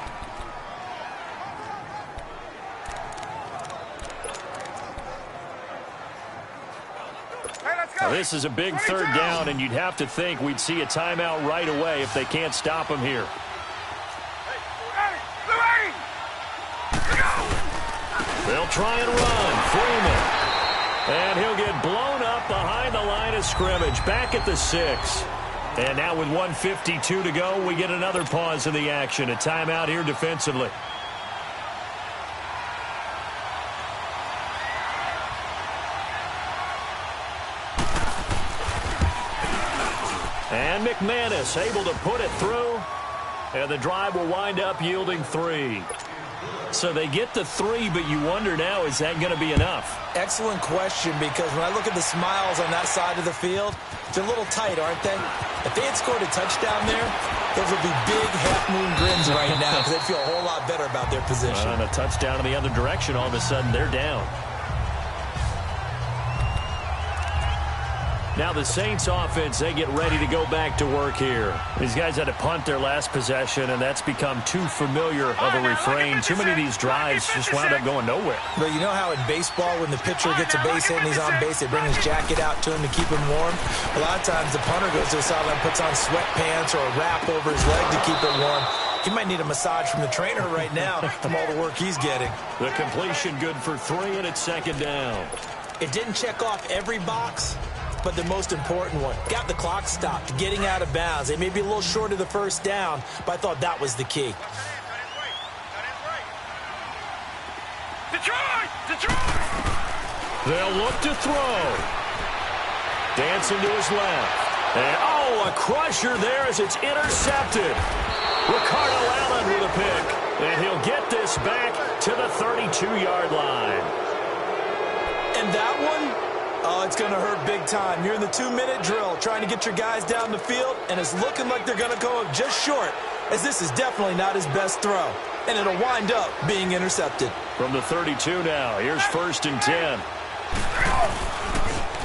Now, this is a big third down, and you'd have to think we'd see a timeout right away if they can't stop him here. They'll try and run. Freeman. And he'll get blown up behind the line of scrimmage. Back at the 6. And now with 1:52 to go, we get another pause in the action. A timeout here defensively. And McManus able to put it through. And the drive will wind up yielding 3. So they get the 3, but you wonder now, is that going to be enough? Excellent question, because when I look at the smiles on that side of the field, they're a little tight, aren't they? If they had scored a touchdown there, those would be big half-moon grins right now because they'd feel a whole lot better about their position. And a touchdown in the other direction, all of a sudden they're down. Now the Saints offense, they get ready to go back to work here. These guys had to punt their last possession, and that's become too familiar of a refrain. Too many of these drives just wound up going nowhere. But you know how in baseball, when the pitcher gets a base hit and he's on base, they bring his jacket out to him to keep him warm? A lot of times the punter goes to the sideline, puts on sweatpants or a wrap over his leg to keep it warm. He might need a massage from the trainer right now from all the work he's getting. The completion good for 3, and it's second down. It didn't check off every box, but the most important one. Got the clock stopped, getting out of bounds. They may be a little short of the first down, but I thought that was the key. Detroit! Detroit! They'll look to throw. Dancing to his left. And, a crusher there as it's intercepted. Ricardo Allen with a pick. And he'll get this back to the 32-yard line. And that one? Oh, it's going to hurt big time. You're in the 2-minute drill trying to get your guys down the field, and it's looking like they're going to go just short, as this is definitely not his best throw. And it'll wind up being intercepted. From the 32 now, here's 1st and 10.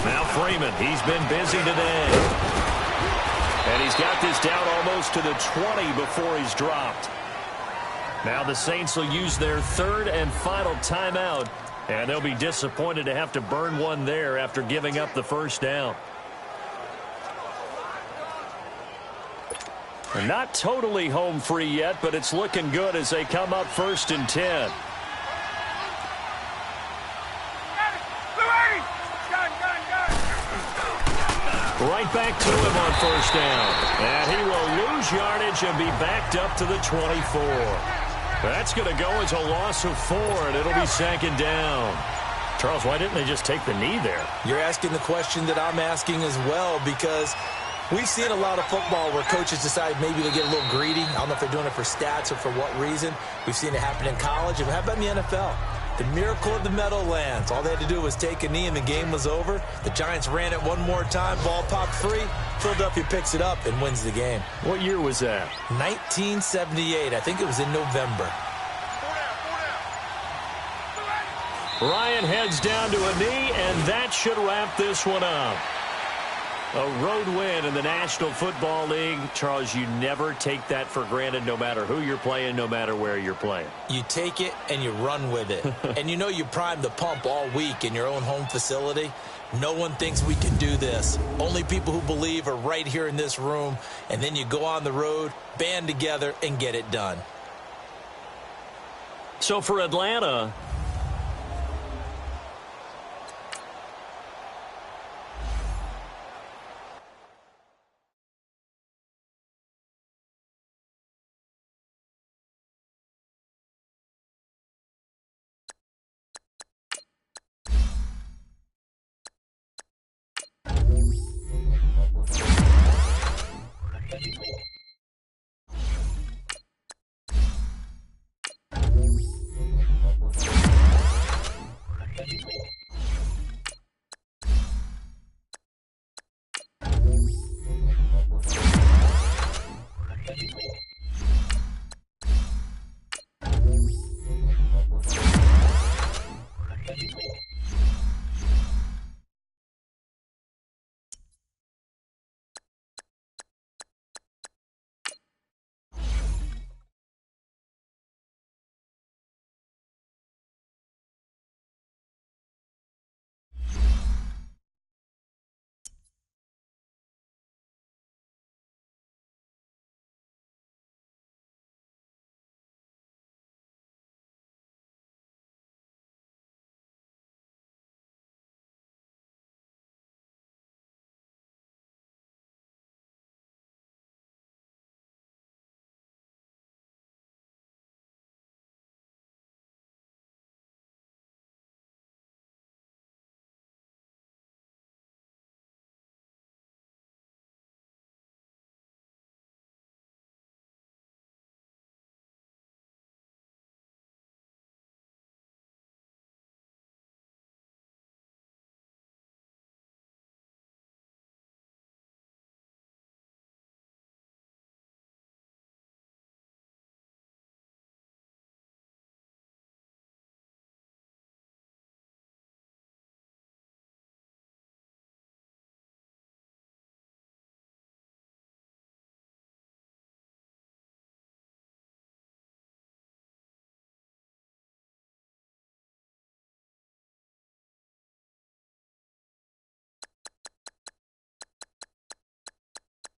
Now Freeman, he's been busy today. And he's got this down almost to the 20 before he's dropped. Now the Saints will use their 3rd and final timeout. And they'll be disappointed to have to burn one there after giving up the first down. They're not totally home free yet, but it's looking good as they come up 1st and 10. Right back to him on 1st down. And he will lose yardage and be backed up to the 24. That's going to go as a loss of 4, and it'll be 2nd down. Charles, why didn't they just take the knee there? You're asking the question that I'm asking as well, because we've seen a lot of football where coaches decide maybe to get a little greedy. I don't know if they're doing it for stats or for what reason. We've seen it happen in college. And how about in the NFL? The miracle of the Meadowlands. All they had to do was take a knee and the game was over. The Giants ran it one more time. Ball popped free. Philadelphia picks it up and wins the game. What year was that? 1978. I think it was in November. Ryan heads down to a knee, and that should wrap this one up. A road win in the National Football League. Charles, you never take that for granted, no matter who you're playing, no matter where you're playing. You take it and you run with it. And you know you primed the pump all week in your own home facility. No one thinks we can do this. Only people who believe are right here in this room. And then you go on the road, band together, and get it done. So for Atlanta,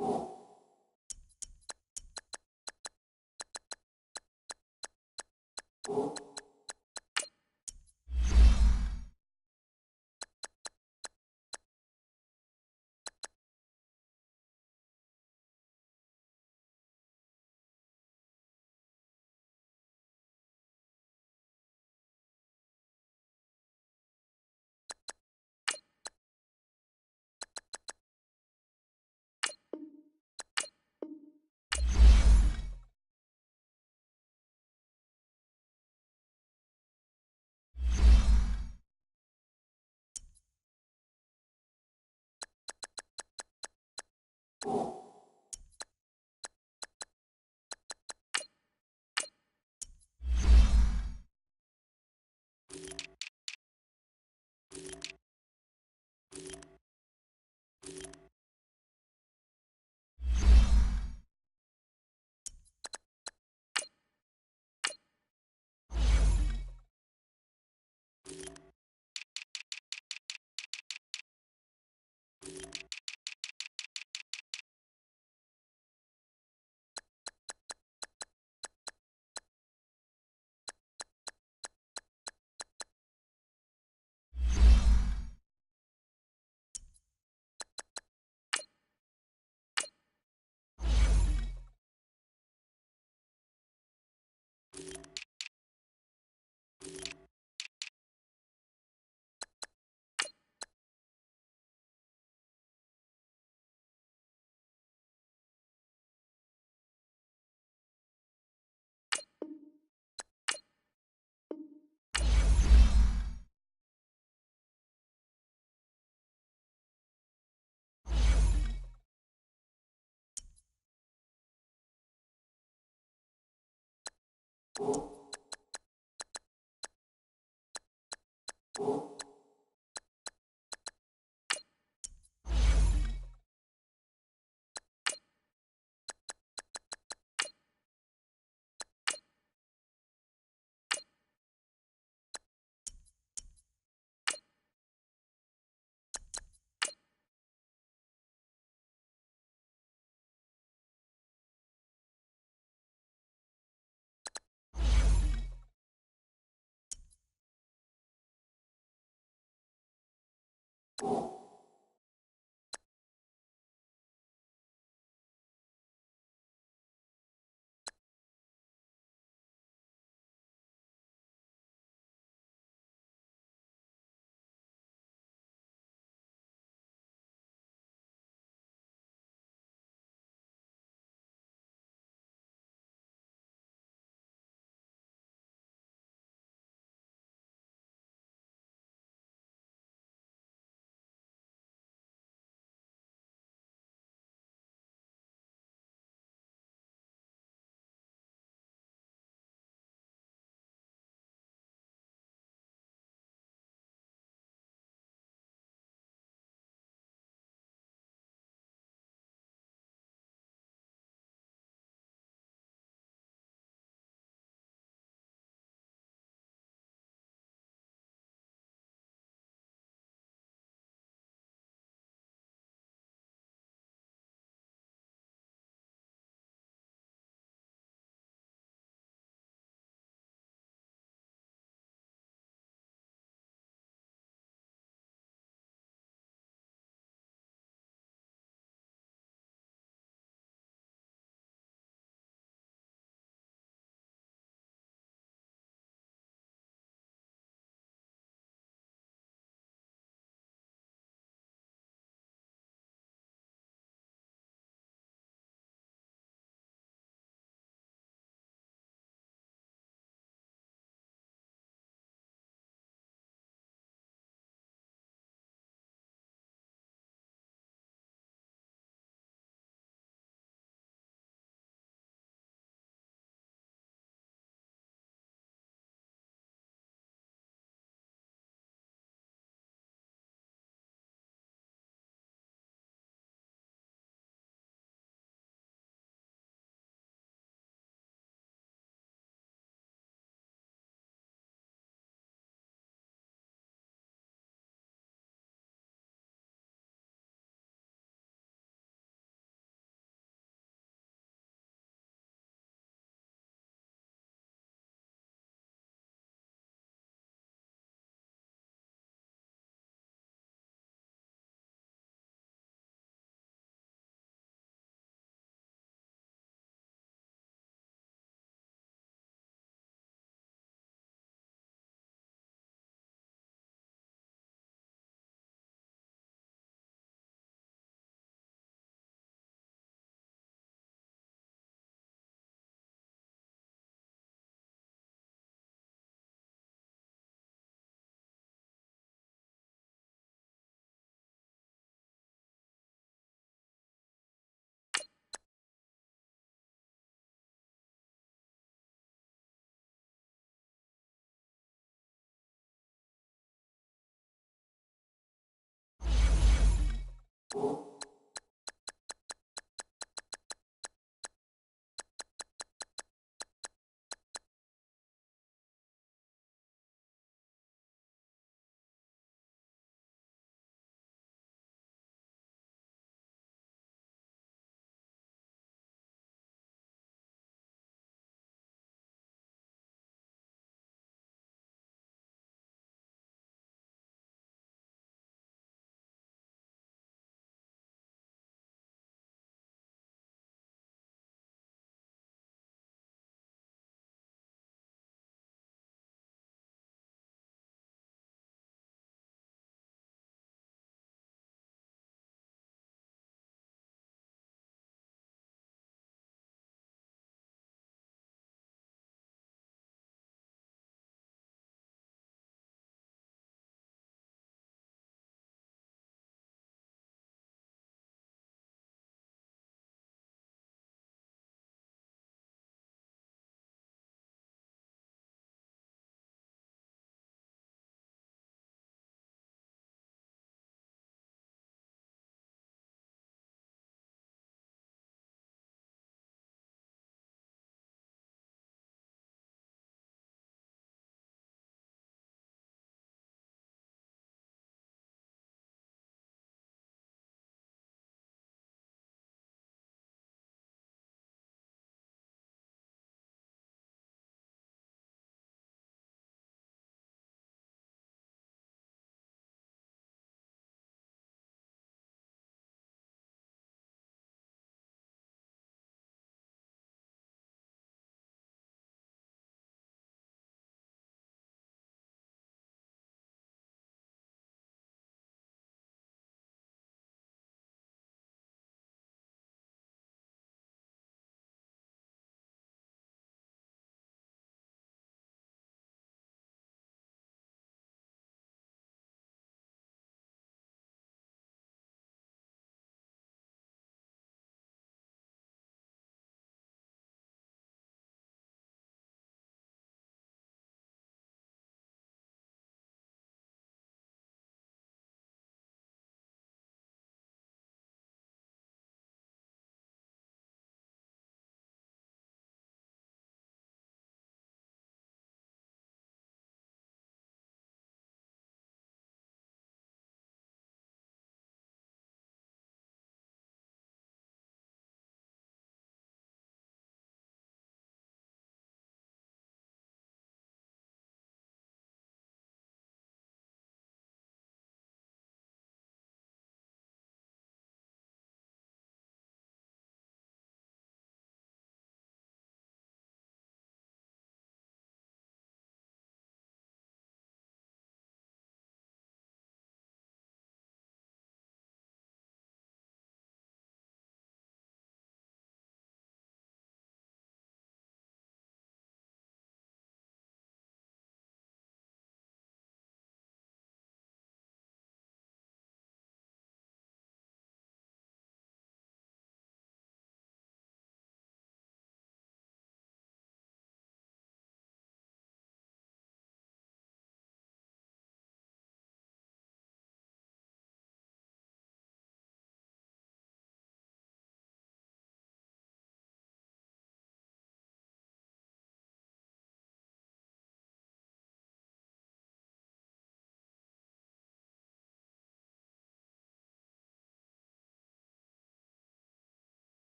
You